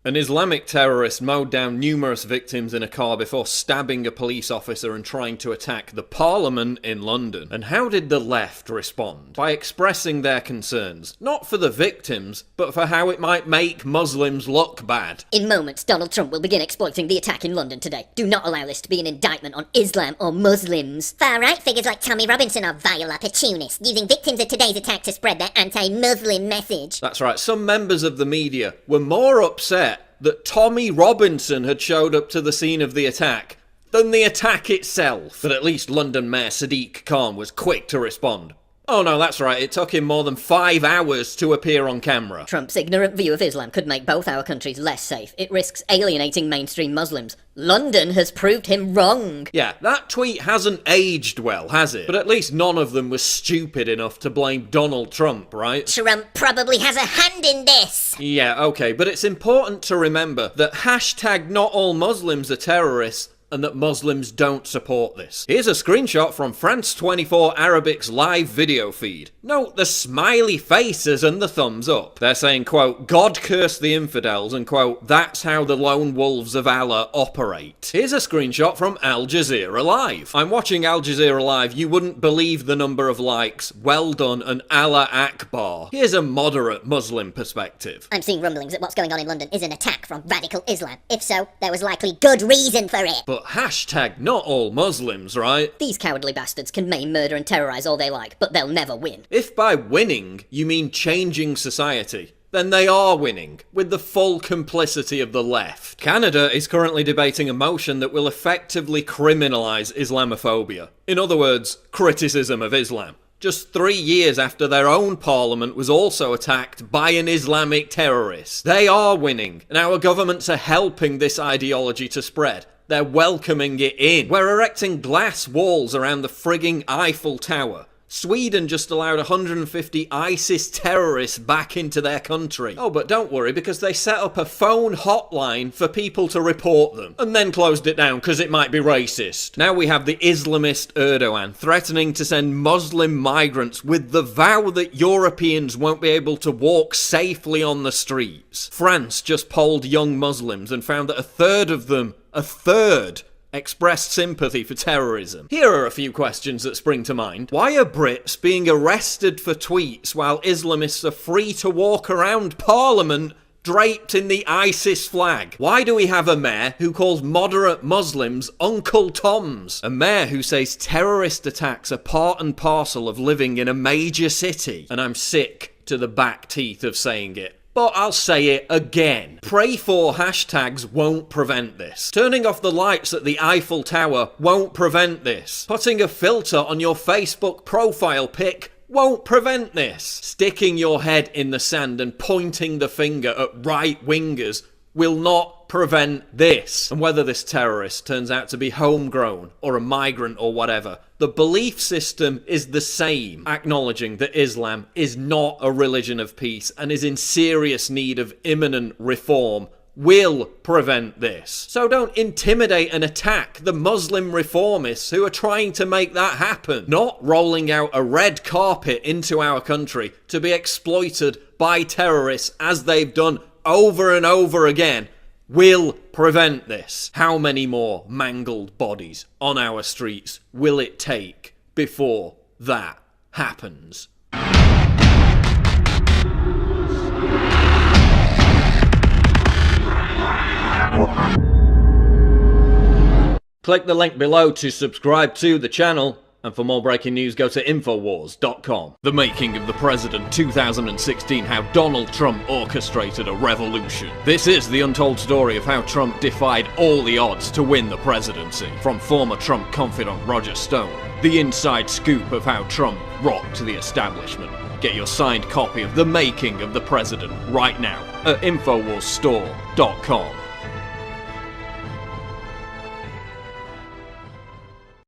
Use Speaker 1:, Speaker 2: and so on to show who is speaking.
Speaker 1: An Islamic terrorist mowed down numerous victims in a car before stabbing a police officer and trying to attack the Parliament in London. And how did the left respond? By expressing their concerns, not for the victims, but for how it might make Muslims look bad.
Speaker 2: In moments, Donald Trump will begin exploiting the attack in London today. Do not allow this to be an indictment on Islam or Muslims.
Speaker 3: Far-right figures like Tommy Robinson are vile opportunists, using victims of today's attack to spread their anti-Muslim message.
Speaker 1: That's right, some members of the media were more upset that Tommy Robinson had showed up to the scene of the attack than the attack itself. But at least London Mayor Sadiq Khan was quick to respond. Oh no, that's right, it took him more than 5 hours to appear on camera.
Speaker 2: Trump's ignorant view of Islam could make both our countries less safe. It risks alienating mainstream Muslims. London has proved him wrong.
Speaker 1: Yeah, that tweet hasn't aged well, has it? But at least none of them was stupid enough to blame Donald Trump, right?
Speaker 3: Trump probably has a hand in this.
Speaker 1: Yeah, okay, but it's important to remember that hashtag not all Muslims are terrorists and that Muslims don't support this. Here's a screenshot from France 24 Arabic's live video feed. Note the smiley faces and the thumbs up. They're saying, quote, God curse the infidels, and quote, that's how the lone wolves of Allah operate. Here's a screenshot from Al Jazeera Live. I'm watching Al Jazeera Live, you wouldn't believe the number of likes. Well done and Allah Akbar. Here's a moderate Muslim perspective.
Speaker 3: I'm seeing rumblings that what's going on in London is an attack from radical Islam. If so, there was likely good reason for it.
Speaker 1: But hashtag not all Muslims, right?
Speaker 2: These cowardly bastards can maim, murder and terrorise all they like, but they'll never win.
Speaker 1: If by winning you mean changing society, then they are winning, with the full complicity of the left. Canada is currently debating a motion that will effectively criminalise Islamophobia. In other words, criticism of Islam. Just 3 years after their own parliament was also attacked by an Islamic terrorist. They are winning, and our governments are helping this ideology to spread. They're welcoming it in. We're erecting glass walls around the frigging Eiffel Tower. Sweden just allowed 150 ISIS terrorists back into their country. Oh, but don't worry, because they set up a phone hotline for people to report them, and then closed it down because it might be racist. Now we have the Islamist Erdogan threatening to send Muslim migrants with the vow that Europeans won't be able to walk safely on the streets. France just polled young Muslims and found that a third of them, expressed sympathy for terrorism. Here are a few questions that spring to mind. Why are Brits being arrested for tweets while Islamists are free to walk around Parliament draped in the ISIS flag? Why do we have a mayor who calls moderate Muslims Uncle Toms? A mayor who says terrorist attacks are part and parcel of living in a major city. And I'm sick to the back teeth of saying it. But I'll say it again. Pray for hashtags won't prevent this. Turning off the lights at the Eiffel Tower won't prevent this. Putting a filter on your Facebook profile pic won't prevent this. Sticking your head in the sand and pointing the finger at right-wingers will not prevent this. And whether this terrorist turns out to be homegrown or a migrant or whatever, the belief system is the same, acknowledging that Islam is not a religion of peace and is in serious need of imminent reform, will prevent this. So don't intimidate and attack the Muslim reformists who are trying to make that happen. Not rolling out a red carpet into our country to be exploited by terrorists as they've done over and over again will prevent this. How many more mangled bodies on our streets will it take before that happens? Click the link below to subscribe to the channel. And for more breaking news, go to Infowars.com. The Making of the President 2016, how Donald Trump orchestrated a revolution. This is the untold story of how Trump defied all the odds to win the presidency. From former Trump confidant Roger Stone, the inside scoop of how Trump rocked the establishment. Get your signed copy of The Making of the President right now at InfoWarsStore.com.